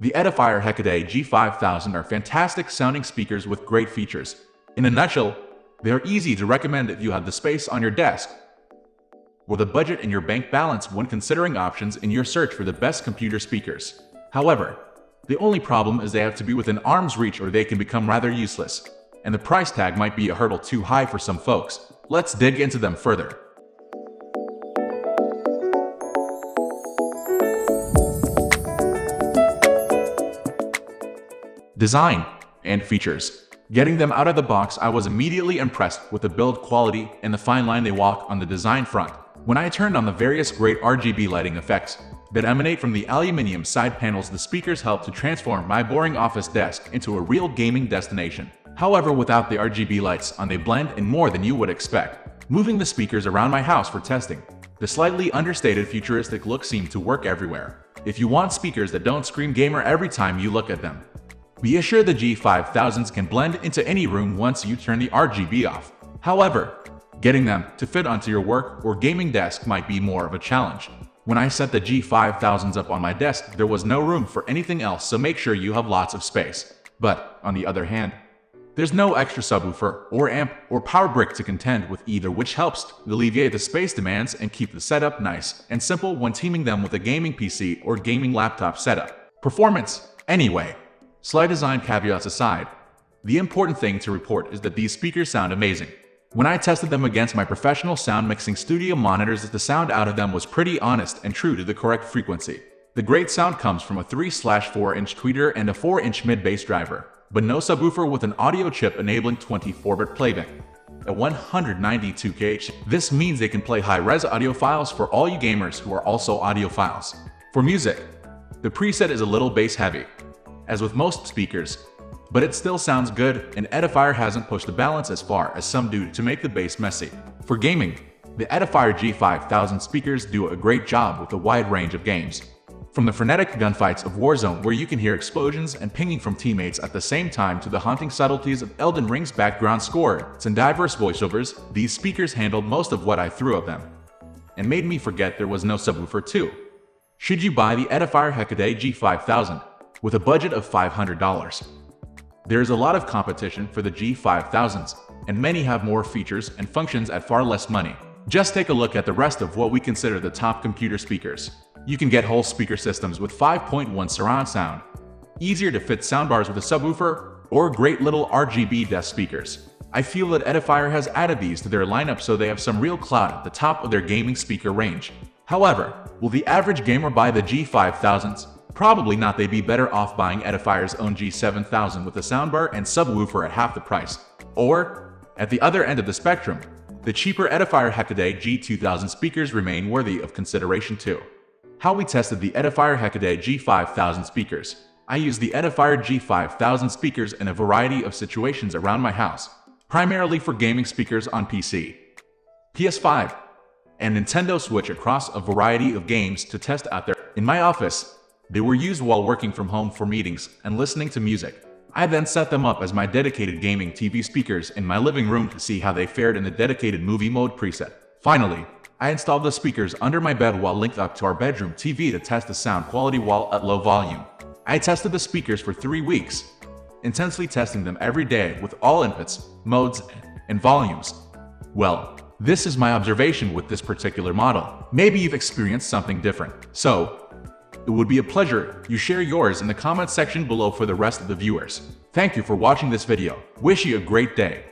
The Edifier Hecate G5000 are fantastic sounding speakers with great features. In a nutshell, they are easy to recommend if you have the space on your desk or the budget in your bank balance when considering options in your search for the best computer speakers. However, the only problem is they have to be within arm's reach or they can become rather useless, and the price tag might be a hurdle too high for some folks. Let's dig into them further. Design and features. Getting them out of the box, I was immediately impressed with the build quality and the fine line they walk on the design front. When I turned on the various great RGB lighting effects that emanate from the aluminum side panels, the speakers help to transform my boring office desk into a real gaming destination. However, without the RGB lights on, they blend in more than you would expect. Moving the speakers around my house for testing, the slightly understated futuristic look seemed to work everywhere. If you want speakers that don't scream gamer every time you look at them, be assured the G5000s can blend into any room once you turn the RGB off. However, getting them to fit onto your work or gaming desk might be more of a challenge. When I set the G5000s up on my desk, there was no room for anything else, so make sure you have lots of space. But, on the other hand, there's no extra subwoofer or amp or power brick to contend with either, which helps to alleviate the space demands and keep the setup nice and simple when teaming them with a gaming PC or gaming laptop setup. Performance, anyway. Slight design caveats aside, the important thing to report is that these speakers sound amazing. When I tested them against my professional sound mixing studio monitors, the sound out of them was pretty honest and true to the correct frequency. The great sound comes from a 3/4-inch tweeter and a 4-inch mid-bass driver, but no subwoofer with an audio chip enabling 24-bit playback at 192 kHz. This means they can play high-res audio files for all you gamers who are also audiophiles. For music, the preset is a little bass-heavy, as with most speakers, but it still sounds good, and Edifier hasn't pushed the balance as far as some do to make the bass messy. For gaming, the Edifier G5000 speakers do a great job with a wide range of games. From the frenetic gunfights of Warzone, where you can hear explosions and pinging from teammates at the same time, to the haunting subtleties of Elden Ring's background score and diverse voiceovers, these speakers handled most of what I threw at them, and made me forget there was no subwoofer too. Should you buy the Edifier Hecate G5000? With a budget of $500. There is a lot of competition for the G5000s, and many have more features and functions at far less money. Just take a look at the rest of what we consider the top computer speakers. You can get whole speaker systems with 5.1 surround sound, easier to fit soundbars with a subwoofer, or great little RGB desk speakers. I feel that Edifier has added these to their lineup so they have some real clout at the top of their gaming speaker range. However, will the average gamer buy the G5000s? Probably not. They'd be better off buying Edifier's own G7000 with a soundbar and subwoofer at half the price. Or, at the other end of the spectrum, the cheaper Edifier Hecate G2000 speakers remain worthy of consideration too. How we tested the Edifier Hecate G5000 speakers. I used the Edifier G5000 speakers in a variety of situations around my house, primarily for gaming speakers on PC, PS5, and Nintendo Switch across a variety of games to test out there. In my office, they were used while working from home for meetings and listening to music. I then set them up as my dedicated gaming TV speakers in my living room to see how they fared in the dedicated movie mode preset. Finally, I installed the speakers under my bed while linked up to our bedroom TV to test the sound quality while at low volume. I tested the speakers for 3 weeks, intensely testing them every day with all inputs, modes, and volumes. Well, this is my observation with this particular model. Maybe you've experienced something different. So, it would be a pleasure you share yours in the comment section below for the rest of the viewers. Thank you for watching this video. Wish you a great day.